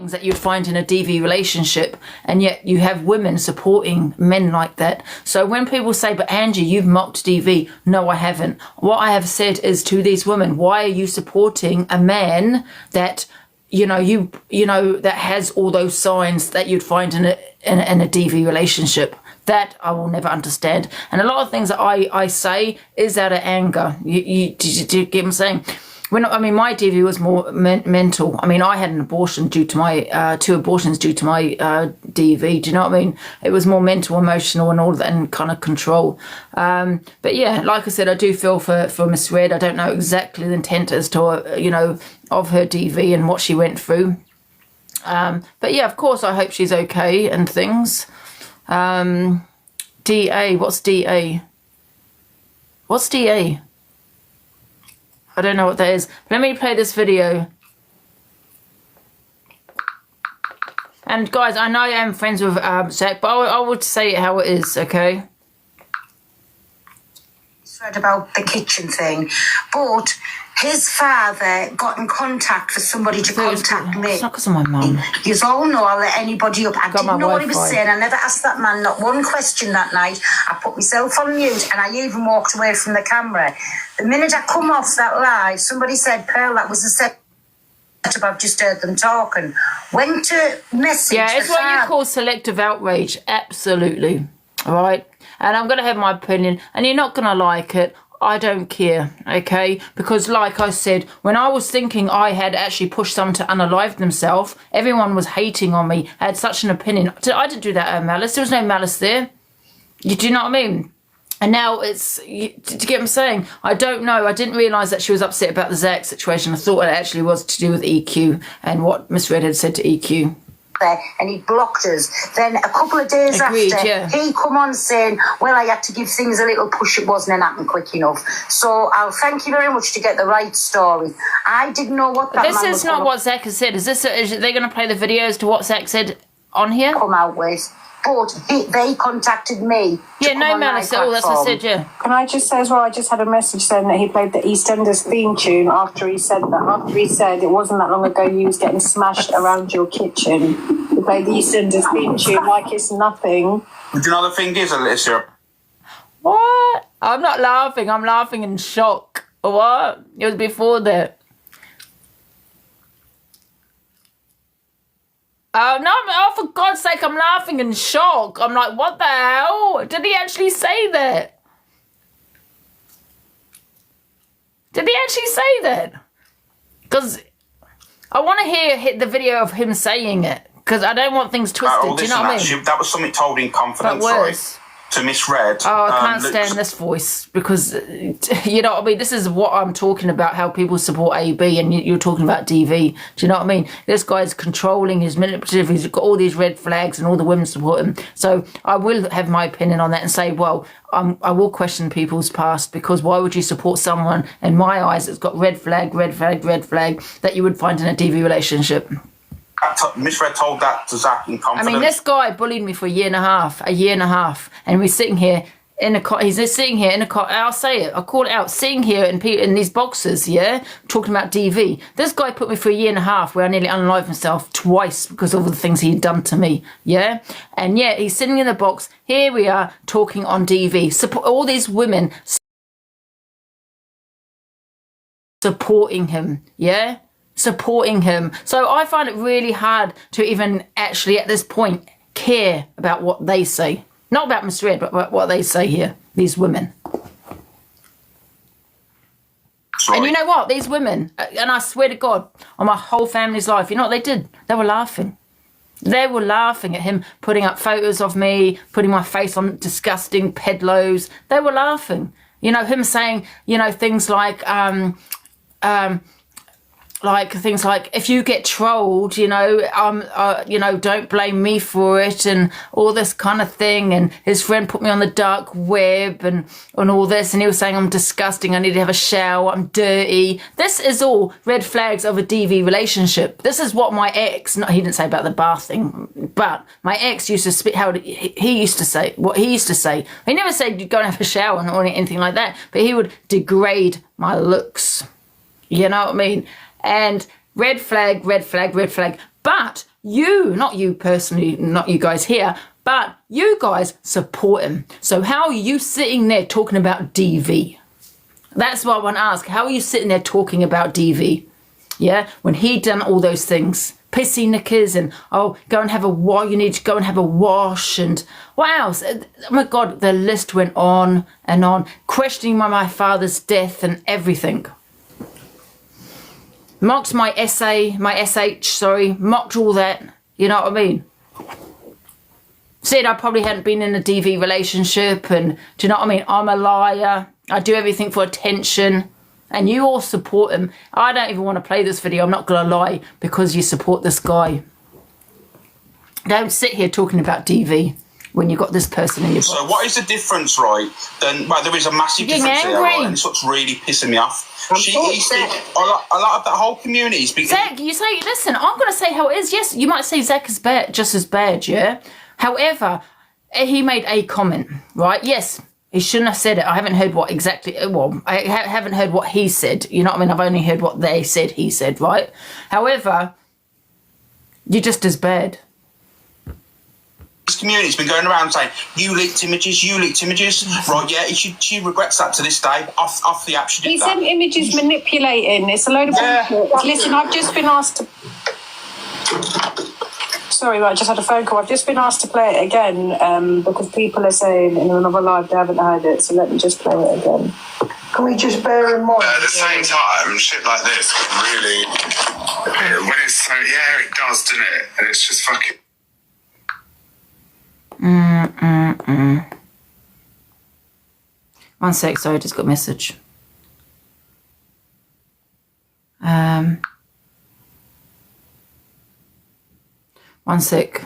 things that you'd find in a DV relationship, and yet you have women supporting men like that. So when people say, but Angie, you've mocked DV, no, I haven't. What I have said is to these women, why are you supporting a man that that has all those signs that you'd find in a DV relationship? That I will never understand. And a lot of things that I say is out of anger. Do you get what I'm saying? My DV was more mental. I mean, I had an abortion due to my, 2 abortions due to my DV. Do you know what I mean? It was more mental, emotional and all that, and kind of control. But yeah, like I said, I do feel for Miss Red. I don't know exactly the intent as to, of her DV and what she went through. But yeah, of course, I hope she's okay and things. DA, what's DA? What's DA? I don't know what that is. Let me play this video. And guys, I know I am friends with Zac, but I would say it how it is, okay? Read about the kitchen thing, but his father got in contact for somebody to contact me. It's not because of my mum. You all know I'll let anybody up. I didn't know what he was saying. I never asked that man not one question that night. I put myself on mute and I even walked away from the camera. The minute I come off that live, somebody said, Pearl, that was the set I've just heard them talking. Went to message. Yeah, it's what you call selective outrage. Absolutely. All right. And I'm going to have my opinion, and you're not going to like it. I don't care, okay? Because like I said, when I was thinking I had actually pushed someone to unalive themselves, everyone was hating on me. I had such an opinion. I didn't do that out of malice. There was no malice there. Do you know what I mean? And now it's, do you get what I'm saying? I don't know. I didn't realise that she was upset about the Zac situation. I thought it actually was to do with EQ and what Miss Red had said to EQ. And he blocked us. Then a couple of days after, he come on saying, well, I had to give things a little push. It wasn't happening quick enough. So I'll thank you very much to get the right story. I didn't know what that This is not what Zac has said. Is they going to play the videos to what Zac said on here? Come out with. But they contacted me. Yeah, no malice at all. That's what I said, yeah. Can I just say as well, I just had a message saying that he played the EastEnders theme tune after he said that. After he said it wasn't that long ago you was getting smashed around your kitchen. He played the EastEnders theme tune like it's nothing. Do you know the thing is, Alicia? What? I'm not laughing. I'm laughing in shock. What? It was before that. Oh, no, oh, for God's sake, I'm laughing in shock. I'm like, what the hell? Did he actually say that? Did he actually say that? Because I want to hear the video of him saying it. Because I don't want things twisted. Do you know what I mean? That was something told in confidence, right? To Miss Red. Oh, I can't stand this voice because, you know what I mean? This is what I'm talking about, how people support AB, and you're talking about DV. Do you know what I mean? This guy's controlling, he's manipulative, he's got all these red flags and all the women support him. So I will have my opinion on that and say, well, I will question people's past, because why would you support someone, in my eyes, that's got red flag, that you would find in a DV relationship? Miss Red told that to Zac in confidence. I mean, this guy bullied me for a year and a half, and we're sitting here in a car. He's just sitting here in a car. I'll say it. I'll call it out. Sitting here in these boxes, yeah, talking about DV. This guy put me for a year and a half where I nearly unalived myself twice because of all the things he'd done to me, yeah. And yet he's sitting in the box. Here we are talking on DV. Support all these women supporting him, yeah. Supporting him. So I find it really hard to even actually at this point care about what they say. Not about Miss Red, but about what they say here, these women. Sorry. And you know what? These women, and I swear to God, on my whole family's life, you know what they did? They were laughing. They were laughing at him putting up photos of me, putting my face on disgusting pedlos. They were laughing. You know, him saying, you know, things like things like, if you get trolled, you know, don't blame me for it, and all this kind of thing. And his friend put me on the dark web and all this, and he was saying I'm disgusting, I need to have a shower, I'm dirty. This is all red flags of a DV relationship. This is what my ex, he didn't say about the bath thing, but my ex used to speak, he used to say, what he used to say. He never said you go and have a shower or anything like that, but he would degrade my looks. You know what I mean? And red flag. But you, not you personally, not you guys here, but you guys support him. So how are you sitting there talking about DV? That's what I want to ask. How are you sitting there talking about DV? Yeah, when he done all those things, pissy knickers, and oh, go and have a wash. You need to go and have a wash, and what else? Oh my God, the list went on and on. Questioning my father's death and everything. Mocked my essay, my SH, sorry, mocked all that. You know what I mean? Said I probably hadn't been in a DV relationship, and do you know what I mean? I'm a liar. I do everything for attention. And you all support him. I don't even want to play this video, I'm not going to lie, because you support this guy. Don't sit here talking about DV when you've got this person in your box. So what is the difference, right? Then, well, there is a massive difference here, right? And it's what's really pissing me off. A lot of that whole community is being... Zac, you say, listen, I'm going to say how it is. Yes, you might say Zac is bad, just as bad, yeah? However, he made a comment, right? Yes, he shouldn't have said it. I haven't heard what exactly... Well, I haven't heard what he said. You know what I mean? I've only heard what they said, he said, right? However, you're just as bad. This community's been going around saying, you leaked images, Right, yeah, she regrets that to this day. Off the app, she did He that. sent images manipulating. It's a load of bullshit. Listen, I've just been asked to... Sorry, I just had a phone call. I've just been asked to play it again because people are saying in another live they haven't heard it, so let me just play it again. Can we just bear in mind? At the same time, shit like this really... When it's so... Yeah, it does, doesn't it? And it's just fucking... One sec, sorry, I just got a message. One sec.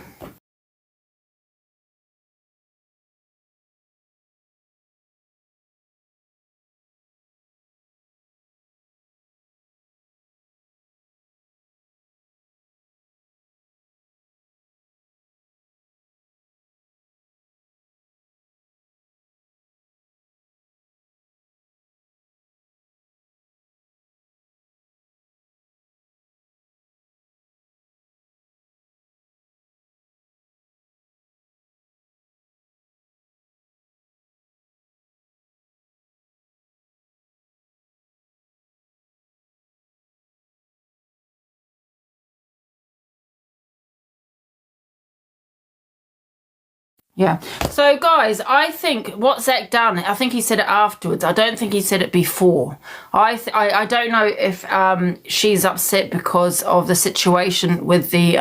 Yeah. So, guys, I think what Zac done, I think he said it afterwards. I don't think he said it before. I don't know if she's upset because of the situation with the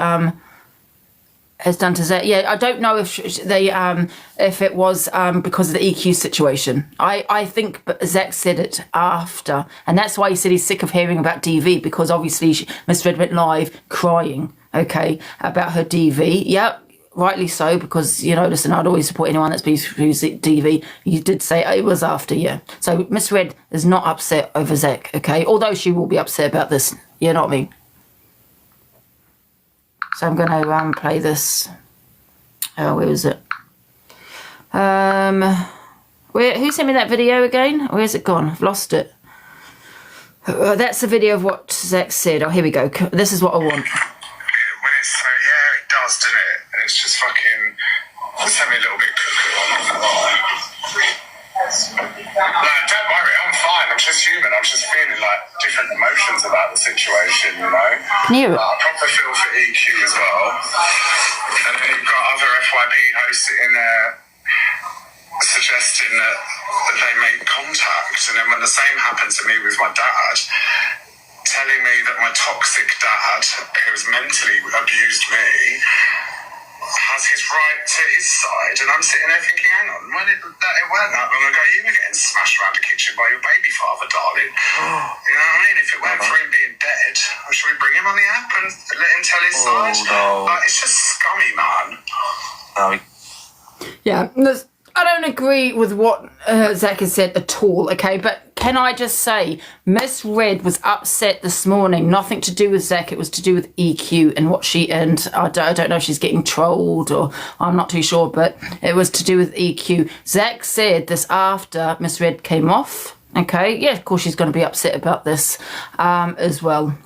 has done to Zac. Yeah, I don't know if if it was because of the EQ situation. I think Zac said it after, and that's why he said he's sick of hearing about DV, because obviously Miss Red went live crying, okay, about her DV. Yep. Rightly so, because, you know, listen, I'd always support anyone that's been through DV. You did say it was after, yeah. So Miss Red is not upset over Zac, okay? Although she will be upset about this, you know what I mean? So I'm going to play this. Oh, where is it? Who sent me that video again? Where's it gone? I've lost it. That's the video of what Zac said. Oh, here we go. This is what I want. When it's so, yeah, it does, doesn't it? And it's just fucking, sent me a little bit cuckoo on that line. No, don't worry, I'm fine. I'm just human. I'm just feeling like different emotions about the situation, you know? Can you hear it? I proper feel for EQ as well. And then you've got other FYP hosts sitting there suggesting that they make contact. And then when the same happened to me with my dad, telling me that my toxic dad, who's mentally abused me, has his right to his side, and I'm sitting there thinking, hang on, it weren't that long ago you were getting smashed around the kitchen by your baby father, darling. You know what I mean? If it weren't for him being dead, should we bring him on the app and let him tell his side? No. Like, it's just scummy, man. Yeah, I don't agree with what Zac has said at all, okay? But can I just say, Miss Red was upset this morning. Nothing to do with Zac. It was to do with EQ and what she earned. I don't know if she's getting trolled or I'm not too sure, but it was to do with EQ. Zac said this after Miss Red came off, okay? Yeah, of course she's going to be upset about this as well.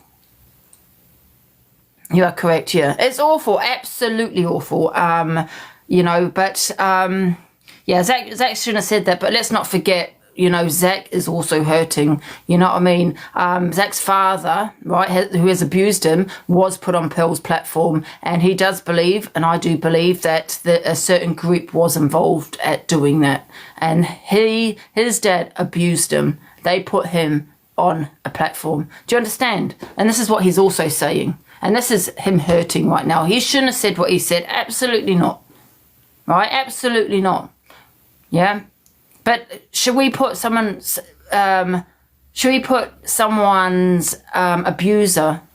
You are correct, yeah. It's awful, absolutely awful. You know, but yeah, Zac shouldn't have said that, but let's not forget, you know, Zac is also hurting, you know what I mean? Zac's father, right, who has abused him, was put on Pearl's platform, and he does believe, and I do believe, that a certain group was involved at doing that, and his dad abused him. They put him on a platform. Do you understand? And this is what he's also saying. And this is him hurting right now. He shouldn't have said what he said. Absolutely not. Right? Absolutely not. Yeah? But should we put someone's abuser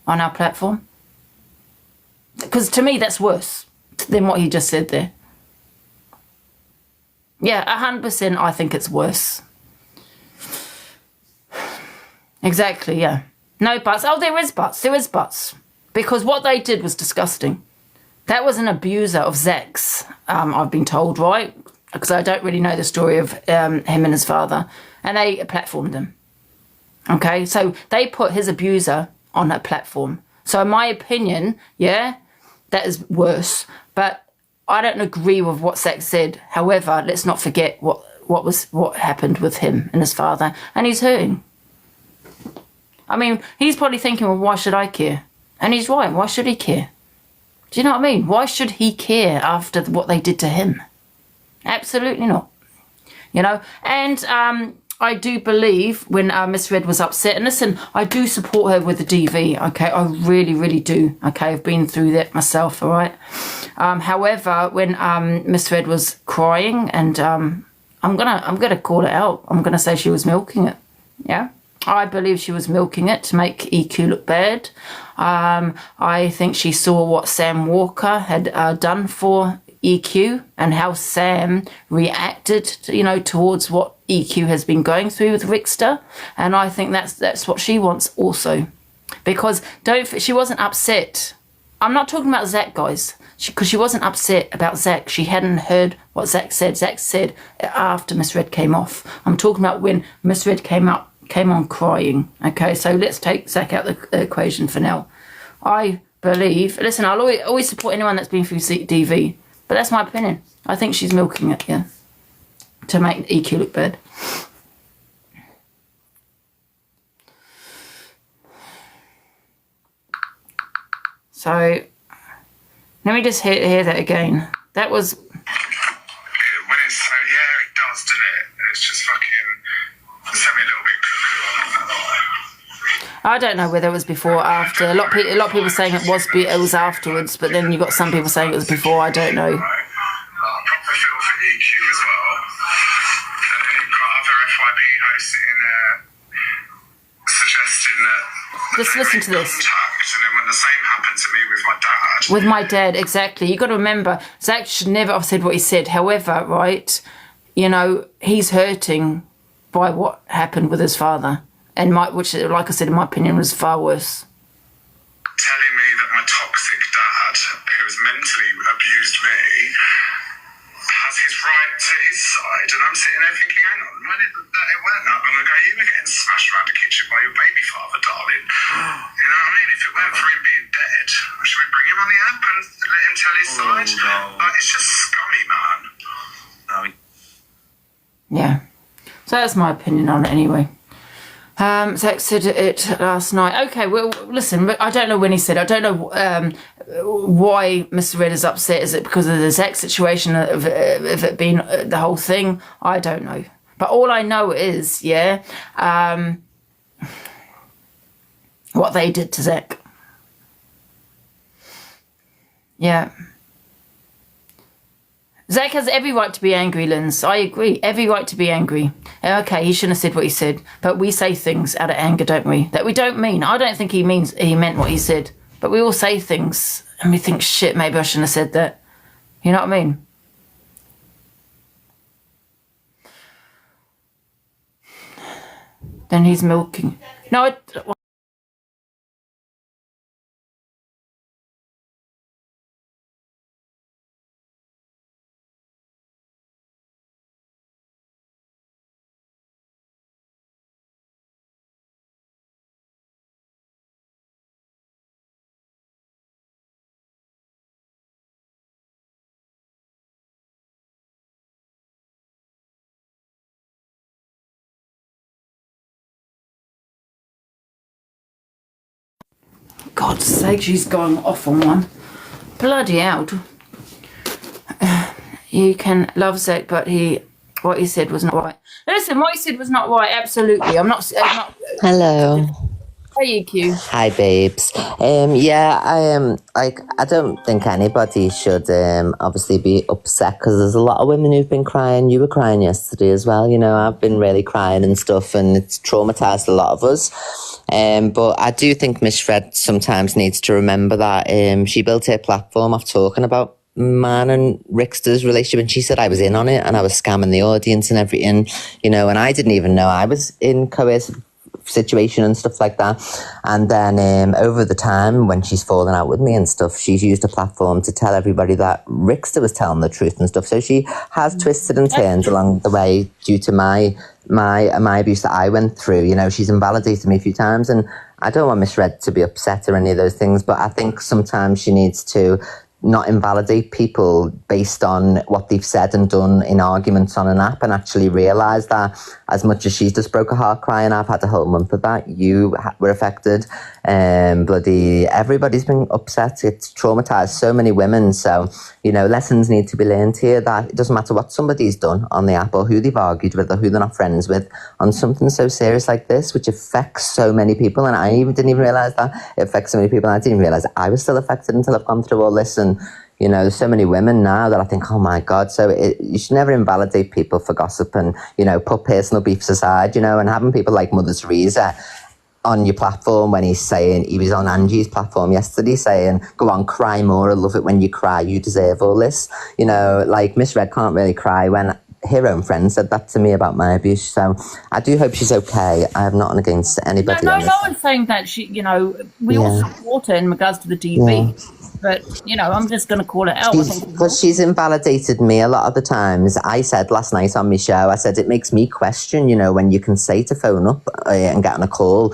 on our platform? Because to me, that's worse than what he just said there. Yeah, 100% I think it's worse. Exactly, yeah. No buts. Oh, there is buts. There is buts. Because what they did was disgusting. That was an abuser of Zac's, I've been told, right? Because I don't really know the story of him and his father. And they platformed him. Okay, so they put his abuser on a platform. So in my opinion, yeah, that is worse. But I don't agree with what Zac said. However, let's not forget what happened with him and his father. And he's hurting. I mean, he's probably thinking, well, why should I care? And he's right. Why should he care? Do you know what I mean? Why should he care after what they did to him? Absolutely not. You know, and I do believe when Miss Red was upset, and listen, I do support her with the DV, okay? I really, really do, okay? I've been through that myself, all right? However, when Miss Red was crying, and I'm gonna call it out. I'm gonna say she was milking it, yeah? I believe she was milking it to make EQ look bad. I think she saw what Sam Walker had done for EQ and how Sam reacted, you know, towards what EQ has been going through with Rickster. And I think that's what she wants also. Because she wasn't upset. I'm not talking about Zac, guys. Because she wasn't upset about Zac. She hadn't heard what Zac said. Zac said after Miss Red came off. I'm talking about when Miss Red came on crying. Okay, so let's take Zac out of the equation for now. I believe, listen, I'll always support anyone that's been through DV, but that's my opinion. I think she's milking it, yeah, to make EQ look bad. So, let me just hear that again. That was... When it's so, yeah, it does, doesn't it? It's just fucking... Sent me a little bit cuckoo. I don't know whether it was before or after. A lot of people saying it was afterwards, but then you got some people saying it was before. I don't know. Right. I proper feel for EQ as well. And then you've got other FYP hosts sitting there suggesting that... Just listen to this. And then when the same happened to me with my dad... With my dad, exactly. You've got to remember, Zac should never have said what he said. However, right, you know, he's hurting by what happened with his father. And which, like I said, in my opinion, was far worse. Telling me that my toxic dad, who has mentally abused me, has his right to his side. And I'm sitting there thinking, hang on, it weren't that long ago, you were getting smashed around the kitchen by your baby father, darling. You know what I mean? If it weren't for him being dead, should we bring him on the app and let him tell his side? No. Like, it's just scummy, man. No. Yeah. So that's my opinion on it anyway. Zac said it last night. Okay, well, listen, I don't know when he said it. I don't know why Mr. Red is upset. Is it because of the Zac situation, of it being the whole thing? I don't know. But all I know is, yeah, what they did to Zac. Yeah. Zac has every right to be angry, Linz. I agree. Every right to be angry. Okay, he shouldn't have said what he said. But we say things out of anger, don't we? That we don't mean. I don't think he meant what he said. But we all say things and we think, shit, maybe I shouldn't have said that. You know what I mean? Then he's milking. No, God's sake, she's going off on one. Bloody hell. You can love Zac, but what he said was not right. Listen, what he said was not right, absolutely. I'm not Hello. Hey, EQ. Hi, babes. I don't think anybody should obviously be upset because there's a lot of women who've been crying. You were crying yesterday as well. You know, I've been really crying and stuff, and it's traumatized a lot of us. But I do think Miss Fred sometimes needs to remember that she built her platform off talking about man and Rickster's relationship, and she said I was in on it and I was scamming the audience and everything, you know, and I didn't even know I was in coercive situation and stuff like that. And then over the time when she's fallen out with me and stuff, she's used a platform to tell everybody that Rickster was telling the truth and stuff. So she has twisted and turned along the way due to my abuse that I went through. You know, she's invalidated me a few times, and I don't want Miss Red to be upset or any of those things, but I think sometimes she needs to not invalidate people based on what they've said and done in arguments on an app, and actually realise that as much as she's just broke a heart crying, I've had a whole month of that. You were affected. Bloody everybody's been upset. It's traumatised so many women. So, you know, lessons need to be learned here that it doesn't matter what somebody's done on the app or who they've argued with or who they're not friends with on something so serious like this, which affects so many people. And I didn't even realise that it affects so many people. And I didn't even realise I was still affected until I've gone through all this. And you know, there's so many women now that I think, oh my God. So you should never invalidate people for gossip and, you know, put personal beefs aside, you know, and having people like Mother Teresa on your platform when he was on Angie's platform yesterday saying, go on, cry more. I love it when you cry. You deserve all this. You know, like Miss Red can't really cry when her own friend said that to me about my abuse. So I do hope she's okay. I have nothing against anybody. No one's saying that she, you know, we all support her in regards to the DV. Yeah. But, you know, I'm just going to call it out. Because she's invalidated me a lot of the times. I said last night on my show, I said it makes me question, you know, when you can say to phone up and get on a call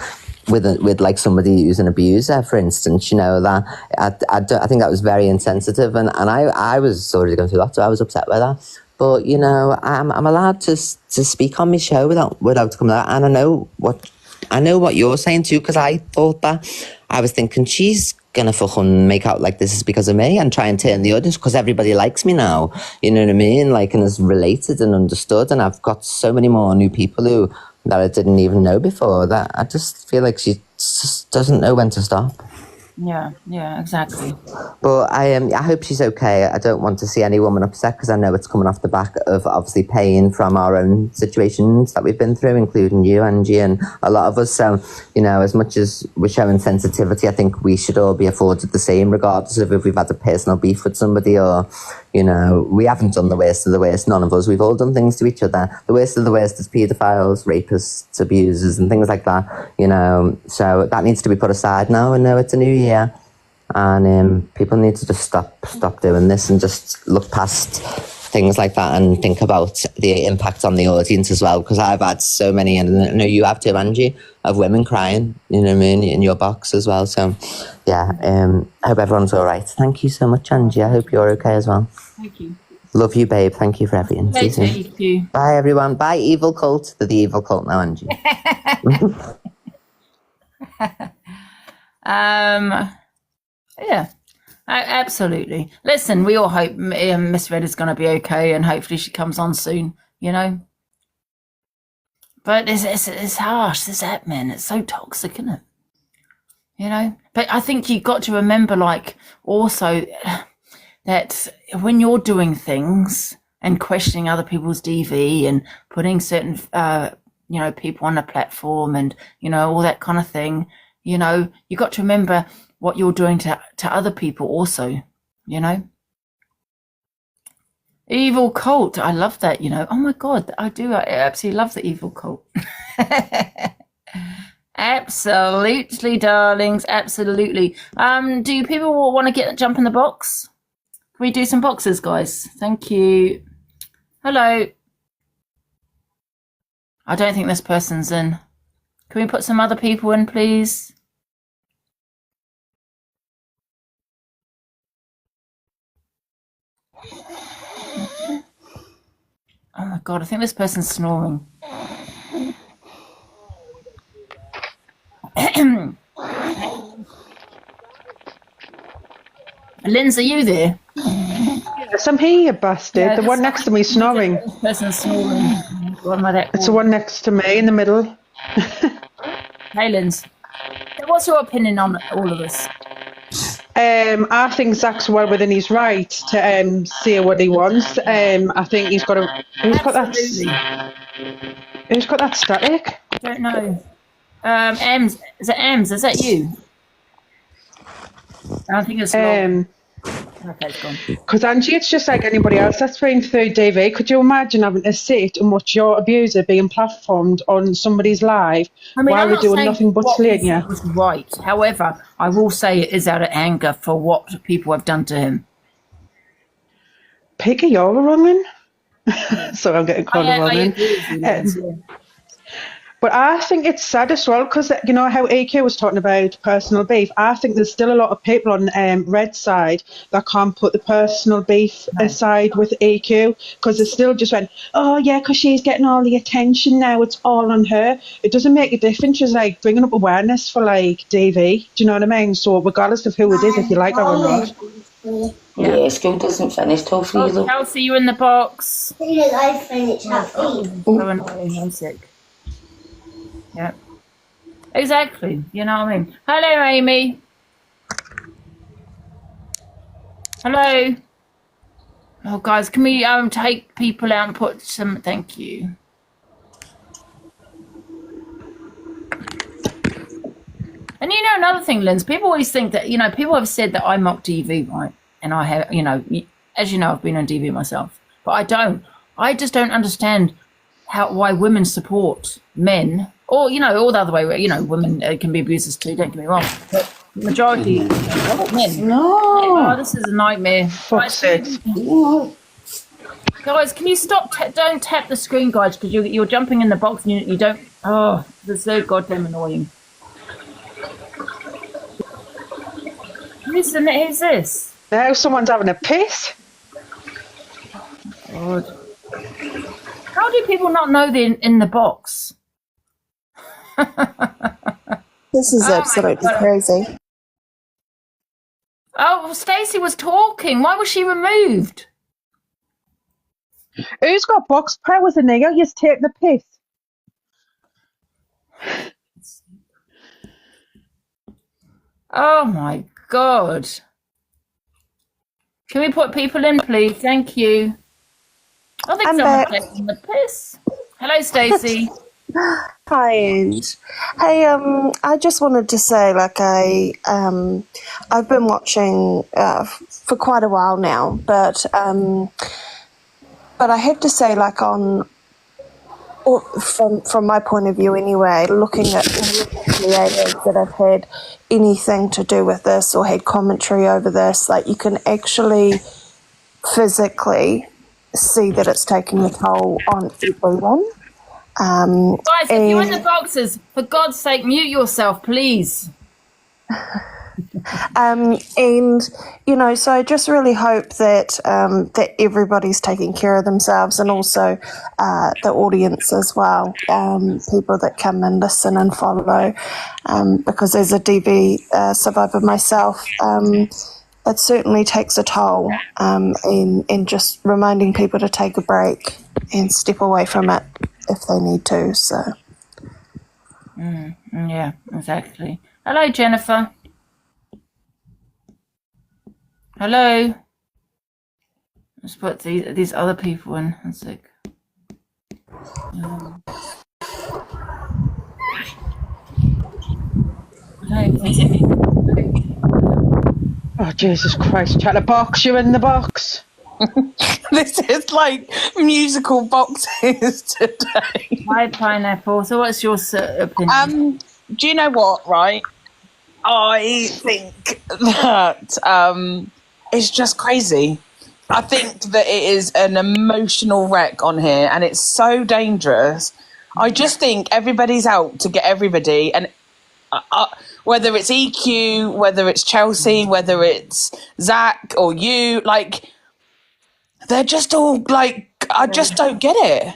with like somebody who's an abuser, for instance, you know, that I think that was very insensitive. And I was already going through that, so I was upset with that. But, you know, I'm allowed to speak on my show without coming out. And I know what you're saying too, because I thought that. I was thinking she's going to fucking make out like this is because of me and try and turn the audience because everybody likes me now. You know what I mean? Like, and is related and understood. And I've got so many more new people that I didn't even know before that I just feel like she just doesn't know when to stop. Yeah, exactly. But I hope she's okay. I don't want to see any woman upset because I know it's coming off the back of obviously pain from our own situations that we've been through, including you, Angie, and a lot of us. So, you know, as much as we're showing sensitivity, I think we should all be afforded the same, regardless of if we've had a personal beef with somebody or, you know, we haven't done the worst of the worst. None of us. We've all done things to each other. The worst of the worst is paedophiles, rapists, abusers, and things like that. You know, so that needs to be put aside now. And now it's a new year, and people need to just stop doing this and just look past things like that and think about the impact on the audience as well. Because I've had so many, and I know you have too, Angie, of women crying. You know what I mean, in your box as well. So, yeah, I hope everyone's all right. Thank you so much, Angie. I hope you're okay as well. Thank you. Love you, babe. Thank you for everything. Thank you. Bye, everyone. Bye, Evil Cult. They're the Evil Cult now, Angie. Yeah, absolutely. Listen, we all hope Miss Red is going to be okay, and hopefully she comes on soon, you know. But it's harsh, this app, man. It's so toxic, isn't it? You know? But I think you've got to remember, like, also that when you're doing things and questioning other people's DV and putting certain, you know, people on a platform and, you know, all that kind of thing, you know, you've got to remember what you're doing to other people also, you know. Evil Cult, I love that, you know. Oh my God, I absolutely love the Evil Cult. Absolutely, darlings, absolutely. Do people want to jump in the box? Can we do some boxes, guys? Thank you. Hello. I don't think this person's in. Can we put some other people in, please? Oh my God, I think this person's snoring. Linz, are you there? Yes, I'm here, you bastard. Yeah, the one next to me snoring. This person's snoring. What am I that It's the one next to me in the middle. Hey, Linz. What's your opinion on all of this? I think Zac's well within his right to say what he wants. I think he's got a. Who's got that static? I don't know. Ems, is it Ems? Is that you? I don't think it's okay, it's gone. Because Angie, it's just like anybody else that's playing through DV. Could you imagine having to sit and watch your abuser being platformed on somebody's live while they're doing nothing but slaying you? Was right. However, I will say it is out of anger for what people have done to him. Piggy, you're a wrong'un. Sorry, I'm getting called a wrong'un. But I think it's sad as well because, you know, how EQ was talking about personal beef. I think there's still a lot of people on Red's side that can't put the personal beef aside with EQ because they still just went, oh, yeah, because she's getting all the attention now. It's all on her. It doesn't make a difference. She's like bringing up awareness for like DV. Do you know what I mean? So regardless of who it is, if you like her or not. Yeah, school doesn't finish till 3. Oh, Chelsea, you in the box? I finished at 3. Oh, annoying. I'm sick. Yeah, exactly. You know what I mean? Hello, Amy. Hello. Oh, guys, can we take people out and put some? Thank you. And you know another thing, Linz. People always think that people have said that I mock DV, right? And I have, as you know, I've been on DV myself, but I don't. I just don't understand why women support men. Or, all the other way, women can be abusers too, don't get me wrong. But the majority men. No. Oh, this is a nightmare. Fuck's sake. Guys, can you stop? Don't tap the screen, guys, because you're jumping in the box and you don't. Oh, this is so goddamn annoying. Who's this? Now someone's having a piss. God. How do people not know they're in the box? This is absolutely crazy. Oh, Stacey was talking. Why was she removed? Who's got box powers in there? You just take the piss. Oh my God. Can we put people in, please? Thank you. I think someone's taking the piss. Hello, Stacey. Hi, Ange. Hey, I just wanted to say, like, I've been watching for quite a while now, but I have to say, like, from my point of view anyway, looking at creators that have had anything to do with this or had commentary over this, like, you can actually physically see that it's taking a toll on everyone. Guys, if you're in the boxes, for God's sake, mute yourself, please. And so I just really hope that that everybody's taking care of themselves, and also the audience as well, people that come and listen and follow, because as a DV survivor myself, it certainly takes a toll, in just reminding people to take a break and step away from it if they need to. So yeah, exactly. Hello, Jennifer. Hello. Let's put these other people in. One sec. Oh, Jesus Christ. Chatterbox, you're in the box. This is like musical boxes today. Hi, Pineapple. So what's your opinion? Do you know what, right? I think that it's just crazy. I think that it is an emotional wreck on here, and it's so dangerous. I just think everybody's out to get everybody, and whether it's EQ, whether it's Chelsea, whether it's Zac or you, like, they're just all like, I just don't get it.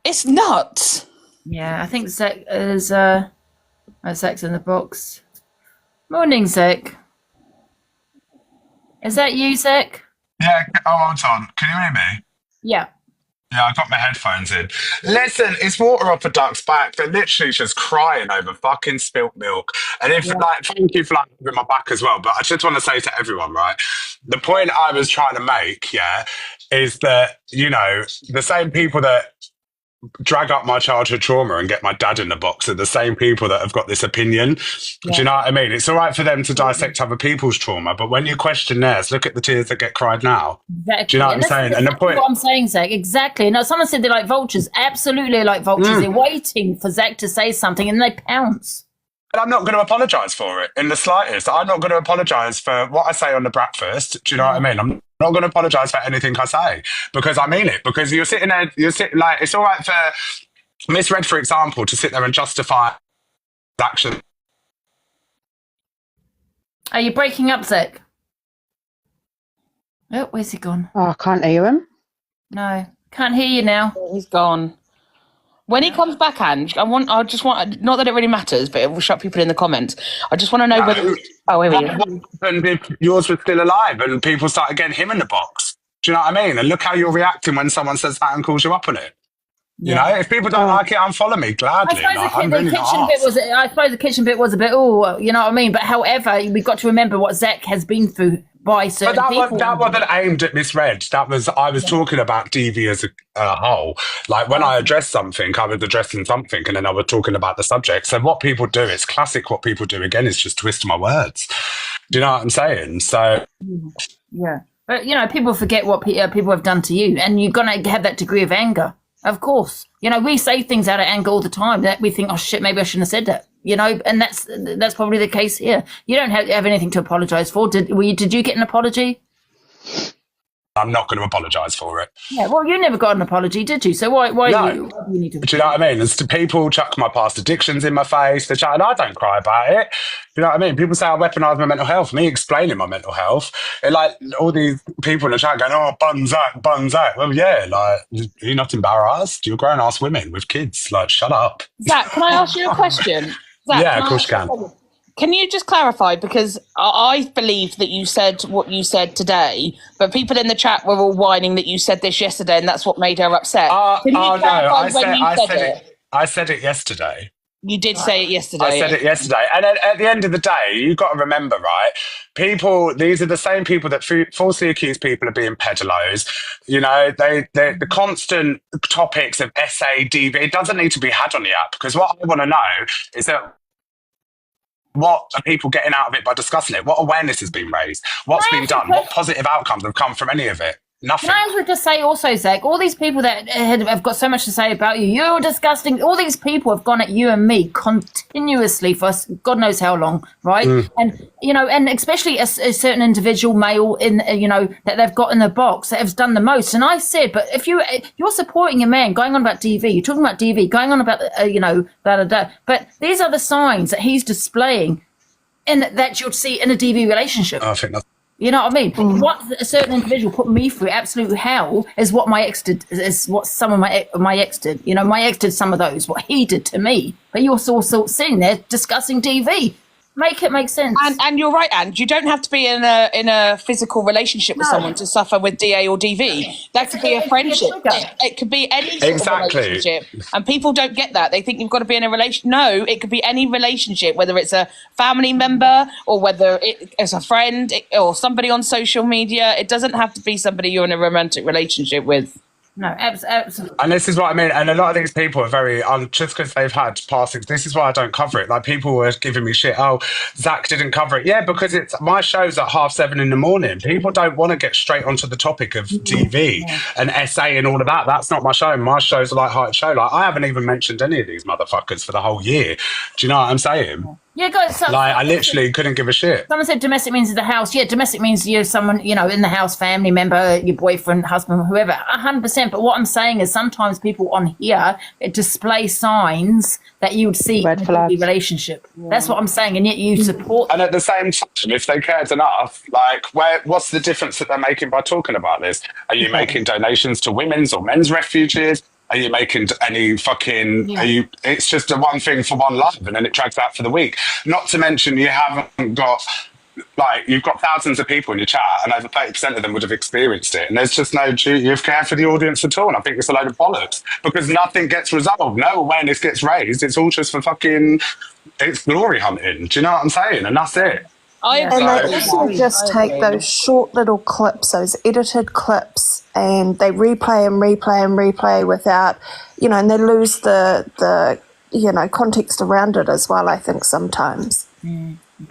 It's nuts. Yeah, I think Zac is Zac's in the box. Morning, Zac. Is that you, Zac? Yeah, hold on. Can you hear me? Yeah. Yeah, I got my headphones in. Listen, it's water off a duck's back. They're literally just crying over fucking spilt milk. And thank you for with my back as well. But I just want to say to everyone, right? The point I was trying to make, is that, the same people that drag up my childhood trauma and get my dad in the box are the same people that have got this opinion. Do you know what I mean? It's all right for them to dissect other people's trauma, but when you question theirs, look at the tears that get cried now. Exactly. Do you know what I'm saying? And the point, what I'm saying, Zac, exactly. Now, someone said they're like vultures. Absolutely like vultures. They're waiting for Zac to say something and they pounce. And I'm not going to apologise for it in the slightest. I'm not going to apologise for what I say on the breakfast. Do you know what I mean? I'm not going to apologise for anything I say because I mean it. Because you're sitting there, like, it's all right for Miss Red, for example, to sit there and justify action. Are you breaking up, Zac? Oh, where's he gone? Oh, I can't hear him. No, can't hear you now. He's gone. When he comes back, Ange, I just want, not that it really matters, but it will shut people in the comments. I just want to know whether. Oh, here we go. What happened if yours was still alive and people started getting him in the box? Do you know what I mean? And look how you're reacting when someone says that and calls you up on it. You know, if people don't like it, unfollow me gladly. I suppose the kitchen bit was a bit, you know what I mean? But however, we've got to remember what Zac has been through by certain people. That wasn't aimed at Miss Red. I was talking about DV as a whole. Like when I addressed something, I was addressing something and then I was talking about the subject. So what people do, it's classic what people do again is just twist my words. Do you know what I'm saying? So... Yeah. But, people forget what people have done to you and you're going to have that degree of anger. Of course. We say things out of anger all the time that we think, oh, shit, maybe I shouldn't have said that. And that's probably the case here. You don't have anything to apologise for. Did you get an apology? I'm not going to apologise for it. Yeah, well, you never got an apology, did you? So why do you need to? Do you know what I mean? There's people chuck my past addictions in my face. And I don't cry about it. Do you know what I mean? People say I weaponise my mental health. Me explaining my mental health. And like all these people in the chat going, oh, bun Zac. Well, yeah, like, you're not embarrassed. You're grown-ass women with kids. Like, shut up. Zac, can I ask you a question? Zac, yeah, of course you can. Can you just clarify? Because I believe that you said what you said today, but people in the chat were all whining that you said this yesterday and that's what made her upset. Can you clarify when you said it? I said it yesterday. You did say it yesterday. I said it yesterday. And at the end of the day, you've got to remember, right? These are the same people that falsely accuse people of being pedalos. The constant topics of SA, DV, it doesn't need to be had on the app because what I want to know is that what are people getting out of it by discussing it? What awareness has been raised? What's been done? What positive outcomes have come from any of it? Nothing. Can I also just say also, Zac, all these people that have got so much to say about you, you're disgusting. All these people have gone at you and me continuously for God knows how long, right? And, and especially a certain individual male that they've got in the box that has done the most. And I said, but if you're supporting a man going on about DV, you're talking about DV, going on about, but these are the signs that he's displaying and that you'll see in a DV relationship. I think that's... You know what I mean? What a certain individual put me through absolute hell is what my ex did, is what some of my ex did. My ex did some of those, what he did to me. But you're also sitting there discussing DV. Make it make sense. And you're right, Ange. You don't have to be in a physical relationship with someone to suffer with DA or DV. That could be a friendship. It could be any sort of relationship. And people don't get that. They think you've got to be in a relation. No, it could be any relationship, whether it's a family member or whether it's a friend or somebody on social media. It doesn't have to be somebody you're in a romantic relationship with. No, absolutely. And this is what I mean. And a lot of these people are very, just because they've had passings, this is why I don't cover it. Like, people were giving me shit. Oh, Zac didn't cover it. Yeah, because my show's at 7:30 in the morning. People don't want to get straight onto the topic of DV and SA and all of that. That's not my show. My show's a light-hearted show. Like, I haven't even mentioned any of these motherfuckers for the whole year. Do you know what I'm saying? Yeah, guys. I literally couldn't give a shit. Someone said domestic means in the house. Yeah, domestic means you're someone, in the house, family member, your boyfriend, husband, whoever. 100%. But what I'm saying is sometimes people on here display signs that you would see in a relationship. Yeah. That's what I'm saying, and yet you support them. And at the same time, if they cared enough, what's the difference that they're making by talking about this? Are you making donations to women's or men's refuges? Are you making any fucking... It's just a one thing for one love, and then it drags out for the week. Not to mention you haven't got like, you've got thousands of people in your chat, and over 30% of them would have experienced it. And there's just no duty of care for the audience at all. And I think it's a load of bollocks because nothing gets resolved. No awareness gets raised. It's all just for fucking, it's glory hunting. Do you know what I'm saying? And that's it. And they also just take those short little clips, those edited clips, and they replay and replay and replay without, you know, and they lose the you know, context around it as well, I think, sometimes.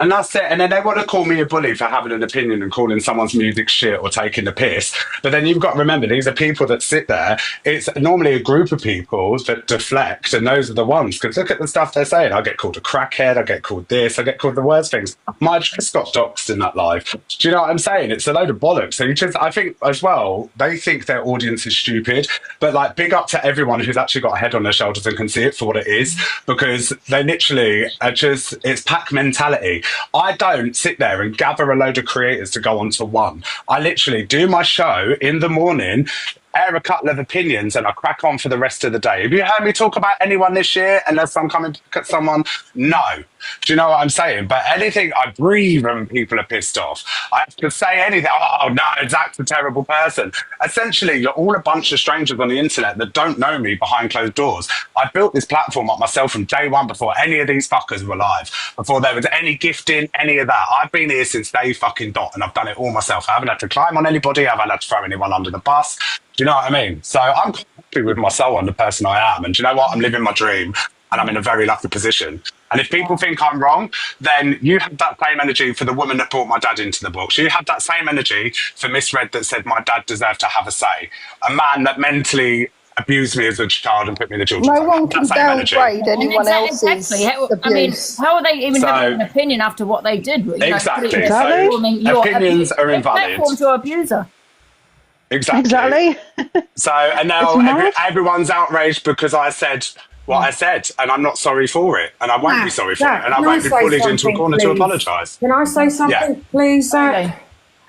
And that's it. And then they want to call me a bully for having an opinion and calling someone's music shit or taking the piss. But then you've got to remember, these are people that sit there. It's normally a group of people that deflect, and those are the ones. Because look at the stuff they're saying. I get called a crackhead. I get called this. I get called the worst things. My address got doxed in that live. Do you know what I'm saying? It's a load of bollocks. So I think as well, they think their audience is stupid. But like, big up to everyone who's actually got a head on their shoulders and can see it for what it is. Because they literally are just, it's pack mentality. I don't sit there and gather a load of creators to go onto one. I literally do my show in the morning, air a couple of opinions, and I crack on for the rest of the day. Have you heard me talk about anyone this year unless I'm coming back at someone? No. Do you know what I'm saying? But anything, I breathe when people are pissed off. I have to say anything. Oh, no, Zac's a terrible person. Essentially, you're all a bunch of strangers on the internet that don't know me behind closed doors. I built this platform up myself from day one before any of these fuckers were live, before there was any gifting, any of that. I've been here since day fucking dot, and I've done it all myself. I haven't had to climb on anybody. I haven't had to throw anyone under the bus. Do you know what I mean? So I'm happy with my soul and the person I am. And do you know what? I'm living my dream, and I'm in a very lucky position. And if people think I'm wrong, then you have that same energy for the woman that brought my dad into the books. You have that same energy for Miss Red that said my dad deserved to have a say. A man that mentally abused me as a child and put me in the children's home. No one can downgrade anyone else's abuse. I mean, how are they even having an opinion after what they did? You exactly. Know, opinions are invalid. Platform to abuser. Exactly. So, and now everyone's outraged because I said what I said, and I'm not sorry for it, and I won't be sorry for it, and I won't be bullied into a corner to apologise. Can I say something, please, Zac?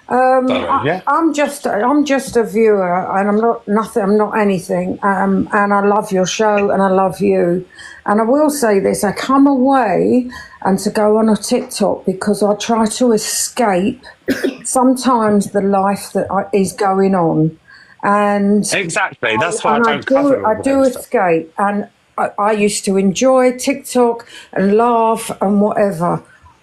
I'm just a viewer, and I'm not nothing. I'm not anything. And I love your show, and I love you. And I will say this: I come away and to go on a TikTok because I try to escape sometimes the life that is going on. And exactly, that's why I do escape, and I used to enjoy TikTok and laugh and whatever.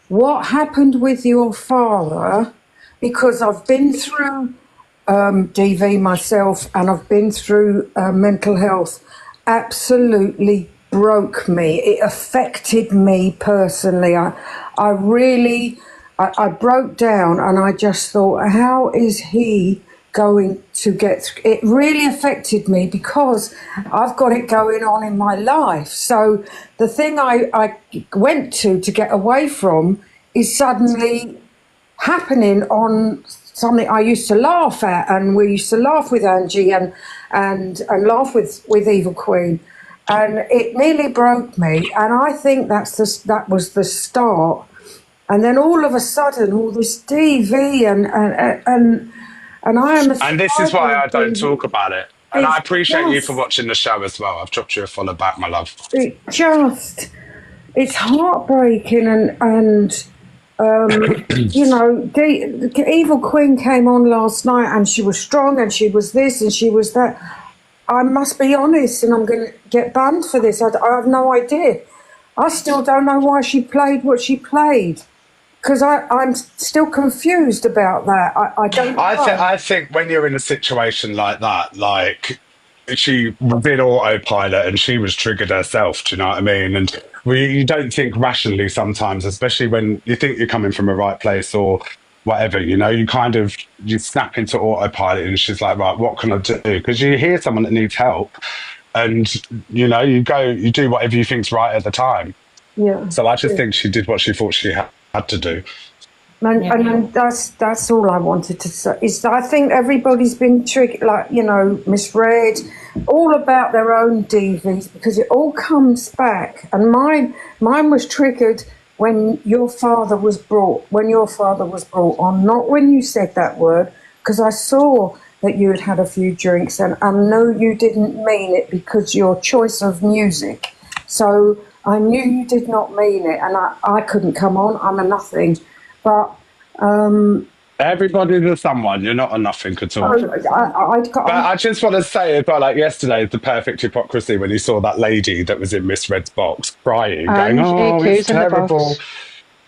What happened with your father? Because I've been through DV myself, and I've been through mental health, absolutely broke me. It affected me personally. I broke down, and I just thought, how is he going to get through? It really affected me because I've got it going on in my life. So the thing I went to get away from is suddenly happening on something I used to laugh at, and we used to laugh with Angie and laugh with Evil Queen, and it nearly broke me. And I think that was the start. And then all of a sudden, all this DV and I am. And this is why I don't talk about it. And I appreciate you for watching the show as well. I've dropped you a follow back, my love. It's heartbreaking, and you know, the Evil Queen came on last night, and she was strong, and she was this, and she was that. I must be honest, and I'm going to get banned for this. I have no idea. I still don't know why she played what she played, because I'm still confused about that. I don't know. I think when you're in a situation like that, like, she did autopilot and she was triggered herself, do you know what I mean? And you don't think rationally sometimes, especially when you think you're coming from a right place or whatever, you know, you snap into autopilot, and she's like, right, what can I do? Because you hear someone that needs help, and, you know, you do whatever you think's right at the time. Yeah. So I just think she did what she thought she had to do. And that's all I wanted to say. Is that I think everybody's been triggered, like, you know, misread, all about their own DVs, because it all comes back. And mine was triggered when your father was brought on, not when you said that word, because I saw that you had had a few drinks, and I know you didn't mean it because your choice of music. So I knew you did not mean it, and I couldn't come on. I'm a nothing. But Everybody's a someone. You're not a nothing at all. But I just want to say as well, like yesterday, the perfect hypocrisy when you saw that lady that was in Miss Red's box crying, going, "Oh, it's terrible,"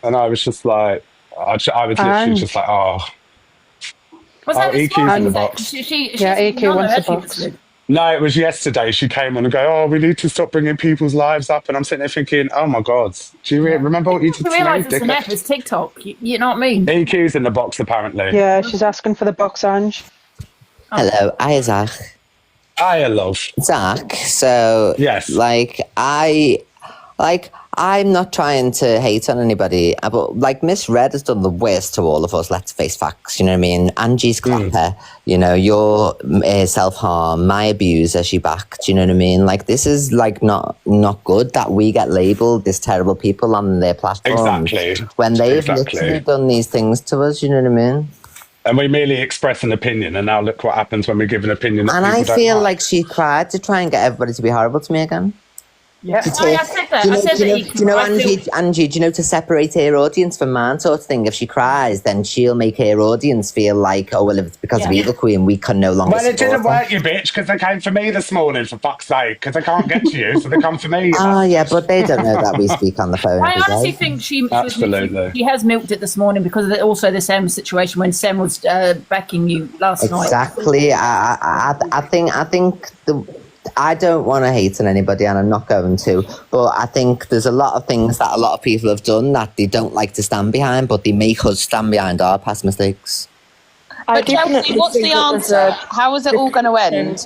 and I was just like, I was literally just like, "Oh." Was that EQ's in the box. EQ wants the box. No, it was yesterday. She came on and go, "Oh, we need to stop bringing people's lives up." And I'm sitting there thinking, "Oh my God, do you remember what you did to me?" You realise it's an app, it's TikTok. You know what I mean? EQ's in the box, apparently. Yeah, she's asking for the box, Ange. Hello, hi, Zac. Hi, love. Zac, so, yes. I'm not trying to hate on anybody, but like Miss Red has done the worst to all of us. Let's face facts. You know what I mean? Angie's clapper. You know, your self-harm, my abuser. She back. Do you know what I mean? Like this is like not good that we get labelled this terrible people on their platforms. Exactly. When they've literally done these things to us. You know what I mean? And we merely express an opinion, and now look what happens when we give an opinion. And I feel like she tried to try and get everybody to be horrible to me again. Yeah, I said that. Do you know, Angie, do you know, to separate her audience from mine sort of thing, if she cries, then she'll make her audience feel like, oh, well, if it's because of Evil Queen, we can no longer Well, it didn't work, you bitch, because they came for me this morning, for fuck's sake, because they can't get to you, so they come for me. Oh, yeah, but they don't know that we speak on the phone. I honestly think she has milked it this morning because of also the Sam situation when Sam was backing you last night. Exactly. I think I don't want to hate on anybody, and I'm not going to, but I think there's a lot of things that a lot of people have done that they don't like to stand behind, but they make us stand behind our past mistakes. But Chelsea, what's the answer? How is it all going to end?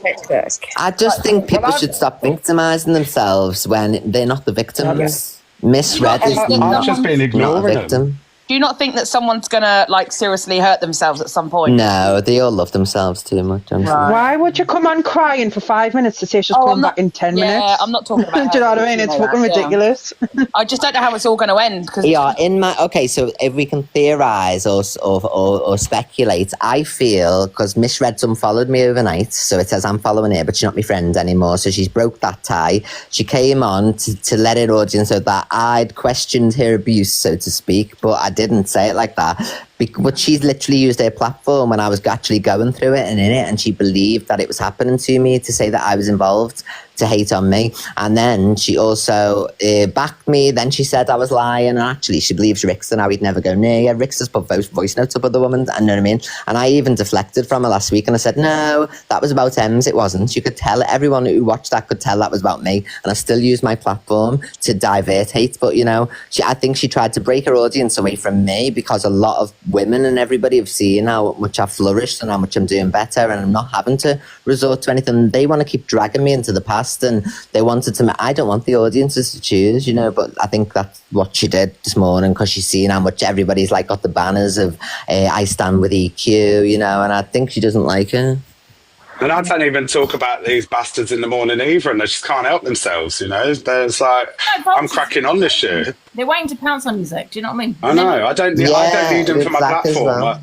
I just think people should stop victimising themselves when they're not the victims. Miss Red is not a victim. Do you not think that someone's going to, like, seriously hurt themselves at some point? No, they all love themselves too much. Right. Why would you come on crying for 5 minutes to say she's coming back in 10 minutes? Yeah, I'm not talking about Do you know what I mean? It's fucking ridiculous. I just don't know how it's all going to end. Okay, so if we can theorise or speculate, I feel, because Miss Red's unfollowed me overnight, so it says I'm following her, but she's not my friend anymore, so she's broke that tie. She came on to let her audience know that I'd questioned her abuse, so to speak, but I didn't say it like that. But she's literally used her platform when I was actually going through it and in it, and she believed that it was happening to me to say that I was involved, to hate on me. And then she also backed me. Then she said I was lying, and actually she believes Rick's and how he'd never go near her. Rick's just put voice notes up of the woman, and you know what I mean? And I even deflected from her last week, and I said, no, that was about Ems, it wasn't. You could tell, everyone who watched that could tell that was about me, and I still use my platform to divert hate. But, you know, I think she tried to break her audience away from me because a lot of women and everybody have seen how much I've flourished and how much I'm doing better, and I'm not having to resort to anything. They want to keep dragging me into the past, and they wanted to. I don't want the audiences to choose, you know, but I think that's what she did this morning because she's seen how much everybody's like got the banners of I stand with EQ, you know, and I think she doesn't like it. And I don't even talk about these bastards in the morning either, and they just can't help themselves, you know. There's like, I'm cracking on this shit. They're waiting to pounce on you, Zac. Do you know what I mean? I know. I don't need them for my platform. Well.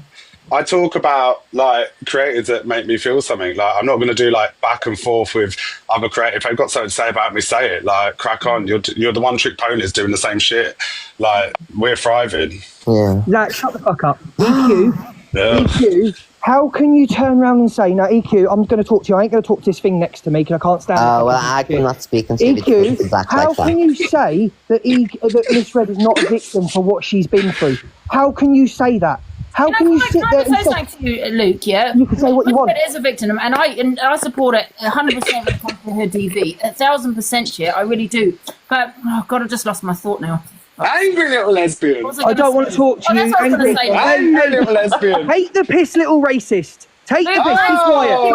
I talk about like creators that make me feel something. Like I'm not going to do like back and forth with other creators. If they've got something to say about me, say it. Like crack on. You're the one trick ponies doing the same shit. Like we're thriving. Yeah. Zac, shut the fuck up. EQ. Yeah. EQ. How can you turn around and say, no, EQ, I'm going to talk to you. I ain't going to talk to this thing next to me because I can't stand it. Oh, well, I'm not speaking to EQ, how can you say that Miss Red is not a victim for what she's been through? How can you say that? How can you sit there and say something to you, Luke? Yeah, you can say what you want. It is a victim, and I support it 100% when it comes to her DV, 1,000%. Yeah, I really do. But oh God, I just lost my thought now. Angry little lesbian. I don't want to talk to you. Angry little lesbian. Take the piss, little racist. Take the piss, be quiet.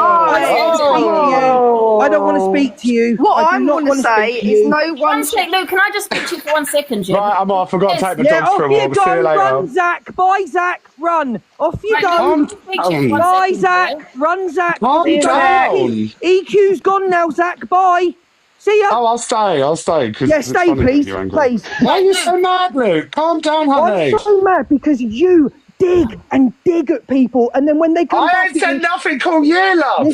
I don't want to speak to you. What I want to say is no one... Luke, can I just speak to you for 1 second, Jim? Right, I forgot to take the dogs for a walk. See you later. Run, Zac. Bye, Zac. Run. Off you go. Bye, Zac. Run, Zac. Calm down. EQ's gone now, Zac. Bye. See ya. Oh, I'll stay. Yeah, stay, please. Please. Why are you so mad, Luke? Calm down, honey. I'm so mad because you dig at people, and then when they come back... I ain't said nothing, call you, love.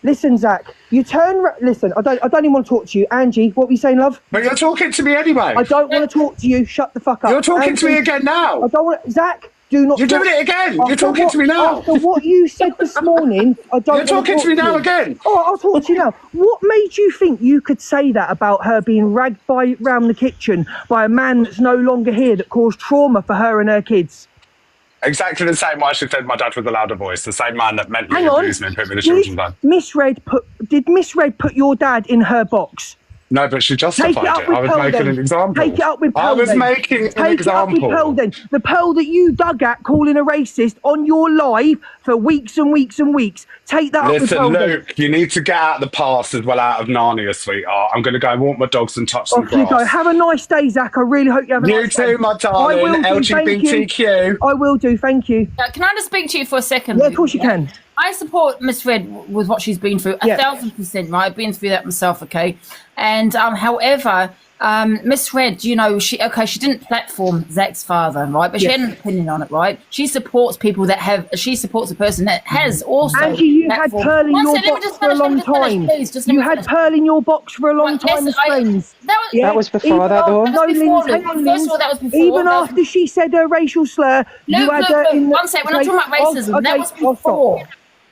Listen, Zac. You turn... Listen, I don't even want to talk to you. Angie, what were you saying, love? But you're talking to me anyway. I don't want to talk to you. Shut the fuck up. You're talking to me again now. I don't want... Zac, Do not. You're doing it again. You're talking to me now. After what you said this morning, I don't. You're talking to me now again. Oh, I'll talk to you now. What made you think you could say that about her being ragged round the kitchen by a man that's no longer here that caused trauma for her and her kids? Exactly the same way she said my dad with a louder voice. The same man that mentally abused me and put me in the children's home. Did Miss Red put your dad in her box? No, but she justified it. I was making an example. Take it up with Pearl. I was making an example. Take it up with Pearl then. The Pearl that you dug at calling a racist on your live for weeks and weeks and weeks. Take that up with Pearl. Listen, Luke, you need to get out of the past as well out of Narnia, sweetheart. I'm going to go and walk my dogs and touch some grass. Go. Have a nice day, Zach. I really hope you have a nice day. You too, my darling. LGBTQ. I will do. Thank you. Can I just speak to you for a second? Yeah, of course you can. I support Miss Red with what she's been through, 1,000%, right? I've been through that myself, okay? And however, Miss Red, you know, she didn't platform Zac's father, right? But she had an opinion on it, right? She supports people she supports a person that has also. Angie, you had Pearl in your box for a long time. You had Pearl in your box for a long time as friends. That was before that, though. No, first of all, that was before. Even after she said her racial slur, you had her in the... One second, we're not talking about racism. That was before.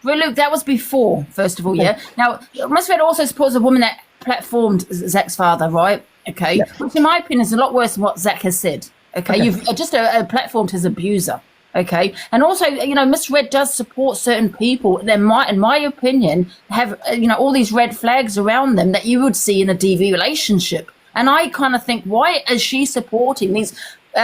Well, Luke, that was before, first of all, yeah? Now, Miss Red also supports a woman that platformed Zac's father, right? Okay? Yeah. Which, in my opinion, is a lot worse than what Zac has said, okay? You've just platformed his abuser, okay? And also, you know, Miss Red does support certain people that might, in my opinion, have, you know, all these red flags around them that you would see in a DV relationship. And I kind of think, why is she supporting these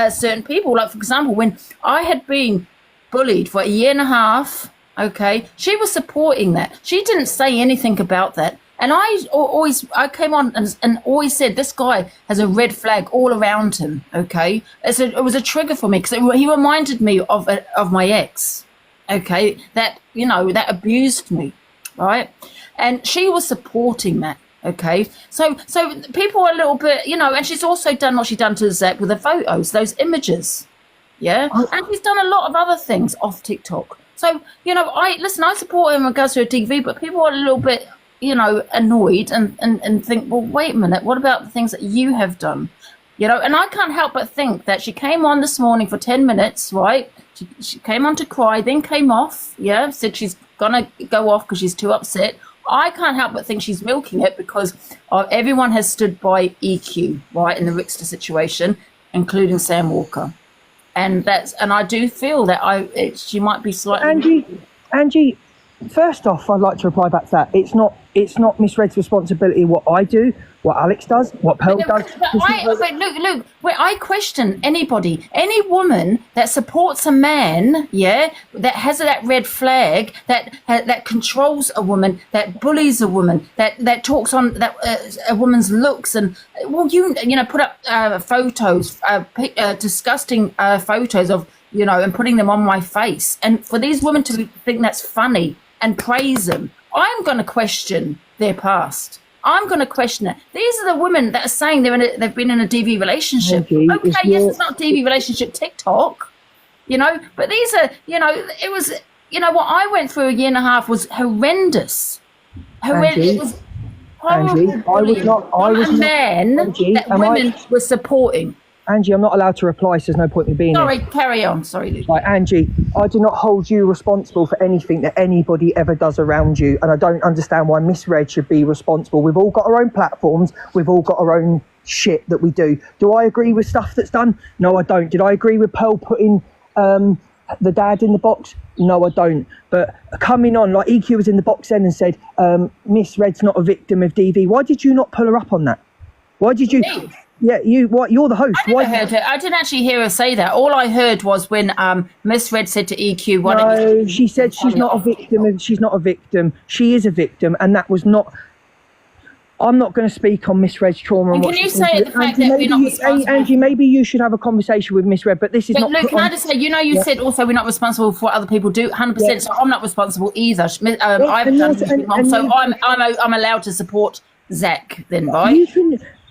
certain people? Like, for example, when I had been bullied for a year and a half... Okay, she was supporting that. She didn't say anything about that. And I came on and always said, this guy has a red flag all around him, okay? It was a trigger for me because he reminded me of my ex, okay, that, you know, that abused me, right? And she was supporting that, okay? So people are a little bit, you know, and she's also done what she's done to Zac with the photos, those images, yeah? And she's done a lot of other things off TikTok. So, you know, I support him in regards to a DV, but people are a little bit, you know, annoyed and think, well, wait a minute, what about the things that you have done? You know, and I can't help but think that she came on this morning for 10 minutes, right? She came on to cry, then came off, yeah, said she's going to go off because she's too upset. I can't help but think she's milking it because everyone has stood by EQ, right, in the Rickster situation, including Sam Walker. And I do feel that she might be slightly... Angie, first off, I'd like to reply back to that. It's not Miss Red's responsibility what I do, what Alex does, what Pearl does. But Luke, I question any woman that supports a man, yeah, that has that red flag, that controls a woman, that bullies a woman, that talks on a woman's looks, and well, you know, put up photos, disgusting photos of, you know, and putting them on my face, and for these women to think that's funny and praise them, I'm going to question their past. I'm going to question it. These are the women that are saying they've been in a DV relationship. Okay, yes, it's not a DV relationship TikTok, you know, but these are, you know, it was, you know, what I went through a year and a half was horrendous. It was horrible. Angie, I was not that women were supporting. Angie, I'm not allowed to reply, so there's no point in me being Sorry, here. carry on. Sorry, Luke. Right, Angie, I do not hold you responsible for anything that anybody ever does around you, and I don't understand why Miss Red should be responsible. We've all got our own platforms. We've all got our own shit that we do. Do I agree with stuff that's done? No, I don't. Did I agree with Pearl putting the dad in the box? No, I don't. But coming on, like EQ was in the box then and said, Miss Red's not a victim of DV. Why did you not pull her up on that? Why did you... Me? Yeah, you're the host. I heard her. I didn't actually hear her say that. All I heard was when Miss Red said to EQ, no, she said she's not a victim. She's not a victim. She is a victim, and that was not... I'm not going to speak on Miss Red's trauma. And can you say the fact that we're not responsible? Angie, maybe you should have a conversation with Miss Red, but this is not... Look, can I just say, you know, you said also we're not responsible for what other people do, 100%, so I'm not responsible either. I've done anything wrong, so I'm allowed to support Zac then, right?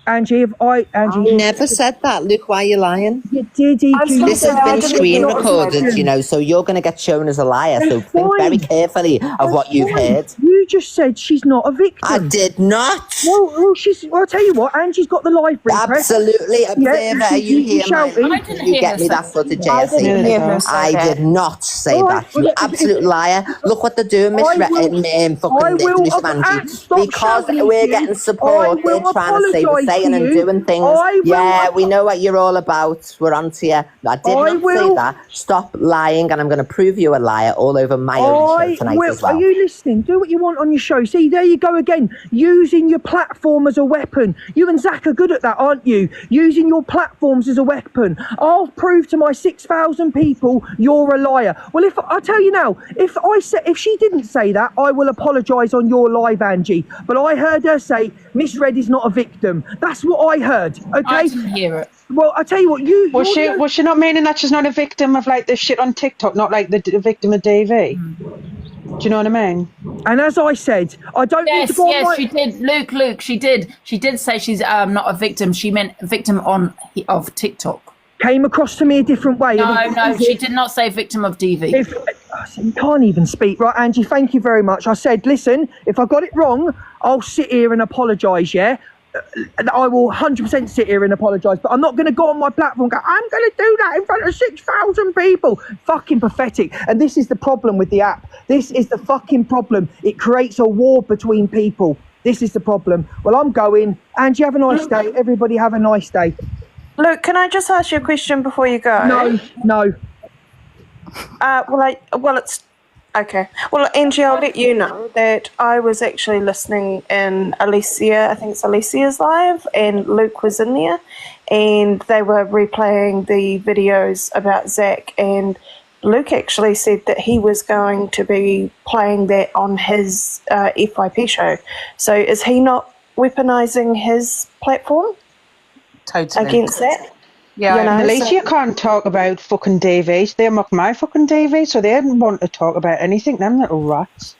Angie, I never said that. Luke, why are you lying? You did. This has been screen recorded, you know, so you're going to get shown as a liar. So think very carefully of what you've heard. You just said she's not a victim. I did not. Well, I'll tell you what. Angie's got the live repress. Absolutely. Observer, are you here, shouting? You get me that footage, JSC. I did not say that. You absolute liar. Look what they're doing, Miss fucking Delusive Angie. Because we're getting support, they're trying to say we're saying and doing things. Yeah, we know what you're all about. We're onto you. I did not say that. Stop lying, and I'm going to prove you a liar all over my own show tonight as well. Are you listening? Do what you want on your show. See, there you go again. Using your platform as a weapon. You and Zac are good at that, aren't you? Using your platforms as a weapon. I'll prove to my 6,000 people you're a liar. Well, if I tell you now, if she didn't say that, I will apologise on your live, Angie. But I heard her say Miss Red is not a victim. That's what I heard. Okay. I didn't hear it. Well, I tell you what, was she not meaning that she's not a victim of like the shit on TikTok, not like the victim of DV? Do you know what I mean? And as I said, I don't need to go on she did. Luke, she did say she's not a victim. She meant victim of TikTok. Came across to me a different way. No, she did not say victim of DV. You can't even speak. Right, Angie, thank you very much. I said, listen, if I got it wrong, I'll sit here and apologise, yeah? I will 100% sit here and apologise, but I'm not going to go on my platform and go, I'm going to do that in front of 6,000 people. Fucking pathetic. And this is the problem with the app. This is the fucking problem. It creates a war between people. This is the problem. Well, I'm going. Angie, have a nice day. Everybody have a nice day. Luke, can I just ask you a question before you go? No. It's okay. Well, Angie, I'll let you know that I was actually listening in Alicia, I think it's Alicia's live, and Luke was in there, and they were replaying the videos about Zac, and Luke actually said that he was going to be playing that on his FYP show. So is he not weaponising his platform against that? Yeah, Alicia can't talk about fucking DVs. They mock my fucking DV, so they didn't want to talk about anything, them little rats.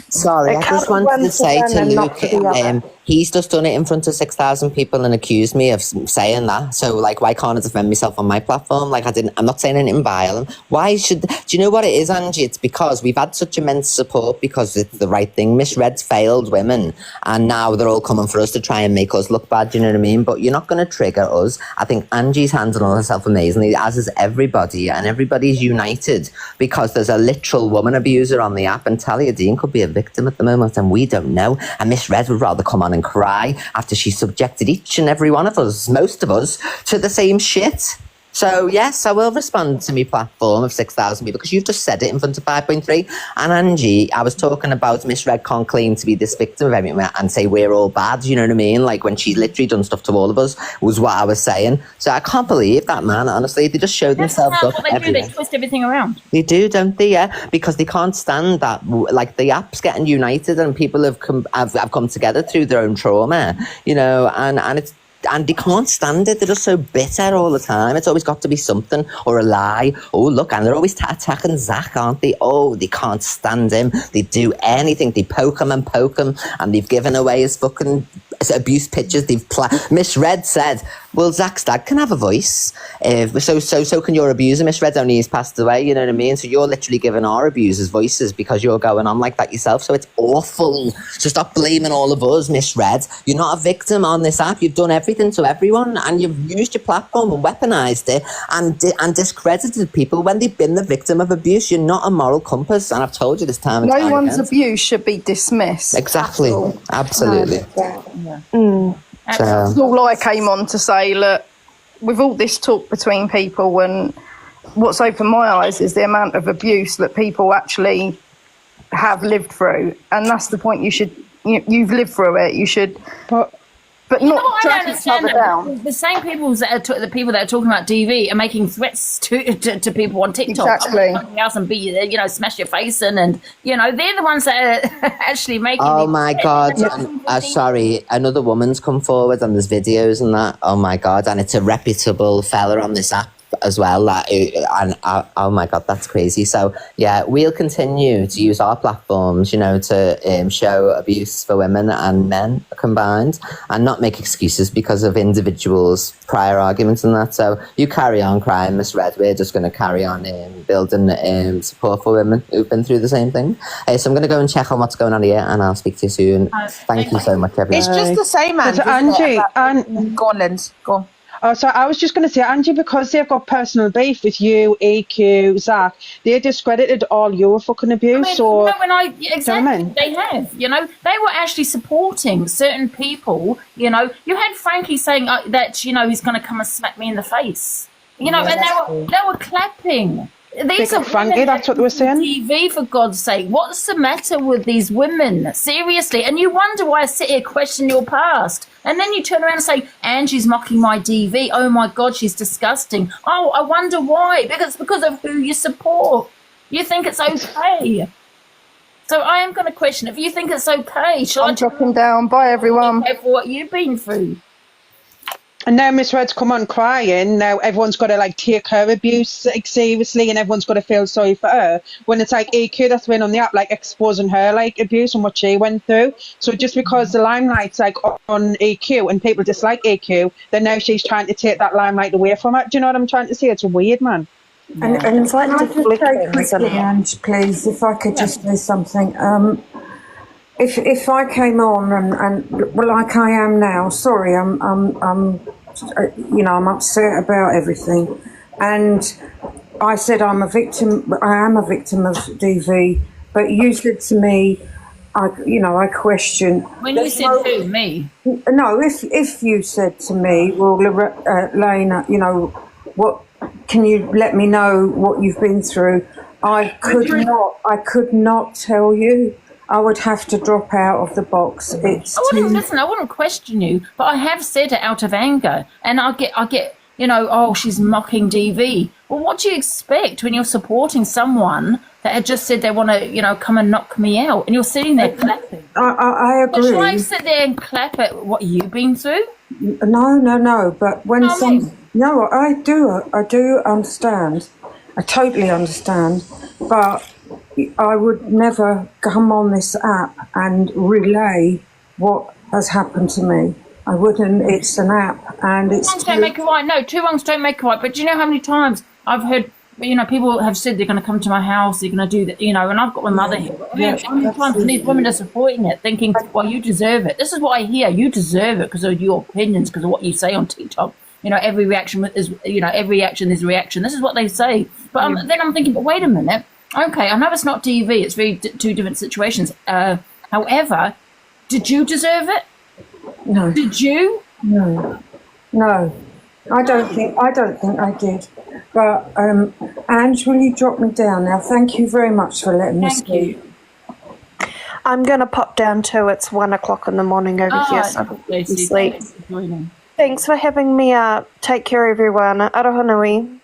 Sorry, I just wanted to say to Luke, he's just done it in front of 6,000 people and accused me of saying that. So, like, why can't I defend myself on my platform? Like, I'm not saying anything violent. Do you know what it is, Angie? It's because we've had such immense support because it's the right thing. Miss Red's failed women, and now they're all coming for us to try and make us look bad, do you know what I mean? But you're not going to trigger us. I think Angie's handling herself amazingly, as is everybody, and everybody's united because there's a literal woman abuser on the app, and Talia Dean could be a victim at the moment, and we don't know. And Miss Red would rather come on and cry after she subjected each and every one of us, most of us, to the same shit. So, yes, I will respond to my platform of 6,000 people because you've just said it in front of 5.3. And Angie, I was talking about Miss Red can't claim to be this victim of everything and say we're all bad, you know what I mean? Like when she's literally done stuff to all of us was what I was saying. So I can't believe that, man. Honestly, they just showed themselves up everywhere. They twist everything around. They do, don't they? Yeah, because they can't stand that. Like the app's getting united and people have come together through their own trauma, you know, and it's. And they can't stand it. They're just so bitter all the time. It's always got to be something or a lie. Oh, look, and they're always attacking Zac, aren't they? Oh, they can't stand him. They do anything. They poke him, and they've given away his fucking abuse pictures. Miss Red said, well, Zac's dad can have a voice. So can your abuser. Miss Red only has passed away, you know what I mean? So you're literally giving our abusers voices because you're going on like that yourself. So it's awful. So stop blaming all of us, Miss Red. You're not a victim on this app. You've done everything to everyone, and you've used your platform and weaponized it and discredited people when they've been the victim of abuse. You're not a moral compass, and I've told you this time and time No one's again. abuse should be dismissed. Exactly. Absolutely. That's all I came on to say. Look, with all this talk between people, and what's opened my eyes is the amount of abuse that people actually have lived through, and that's the point. You've lived through it. You should, but not drag each other down. The same people that are the people that are talking about DV are making threats to people on TikTok. Exactly. House and smash your face in, and they're the ones that are actually making. Oh my God! Sorry, another woman's come forward and there's videos and that. Oh my God! And it's a reputable fella on this app as well. Oh my God, that's crazy. So yeah, we'll continue to use our platforms, you know, to show abuse for women and men combined, and not make excuses because of individuals' prior arguments and that. So you carry on crying, Miss Red. We're just going to carry on building support for women who've been through the same thing. So I'm going to go and check on what's going on here, and I'll speak to you soon. Thank you so much, everyone. It's just the same, Angie. Go on, Linz. Go on. Oh, so I was just going to say, Angie, because they've got personal beef with you, AQ, Zac, they discredited all your fucking abuse. Exactly, they have. You know, they were actually supporting certain people. You know, you had Frankie saying that, you know, he's going to come and smack me in the face. You know, and they were clapping. These are Frankie, that's what they were saying. TV, for God's sake. What's the matter with these women? Seriously. And you wonder why I sit here questioning your past. And then you turn around and say, Angie's mocking my DV. Oh, my God, she's disgusting. Oh, I wonder why. Because of who you support. You think it's okay. So I am going to question, if you think it's okay, I'm dropping down. Bye, everyone. For what you've been through. And now Miss Red's come on crying. Now everyone's got to like take her abuse like seriously, and everyone's got to feel sorry for her. When it's like AQ that's been on the app, like exposing her like abuse and what she went through. So just because the limelight's like on AQ and people dislike AQ, then now she's trying to take that limelight away from it. Do you know what I'm trying to say? It's weird, man. And it's like can I just say quickly, Ange, please, if I could just say something. If I came on and well, like I am now, sorry, I'm you know, I'm upset about everything, and I said I am a victim of DV, but you said to me, I question. When you said who, me? No, if you said to me, well, Lena, you know, what? Can you let me know what you've been through? I could not tell you. I would have to drop out of the box. I wouldn't question you, but I have said it out of anger, and I get, you know, oh, she's mocking DV. Well, what do you expect when you're supporting someone that had just said they want to, you know, come and knock me out, and you're sitting there clapping? I agree. Well, should I sit there and clap at what you've been through? No. But when I do understand. I totally understand, but I would never come on this app and relay what has happened to me. I wouldn't. It's an app, and it's. 2 wrongs don't make a right. No, 2 wrongs don't make a right. But do you know how many times I've heard, you know, people have said they're going to come to my house, they're going to do that, you know, and I've got my mother here. How many times these women are supporting it, thinking, well, you deserve it. This is what I hear. You deserve it because of your opinions, because of what you say on TikTok. You know, every reaction is, you know, every action is reaction. This is what they say. But then I'm thinking, but wait a minute. Okay, I know it's not DV. It's very two different situations. However, did you deserve it? No. Did you? No. I don't think I did. But Ange, will you drop me down now? Thank you very much for letting me speak. I'm going to pop down too. It's 1 o'clock in the morning over here, so I'm going to sleep. Thanks for having me up. Take care, everyone. Aroha nui.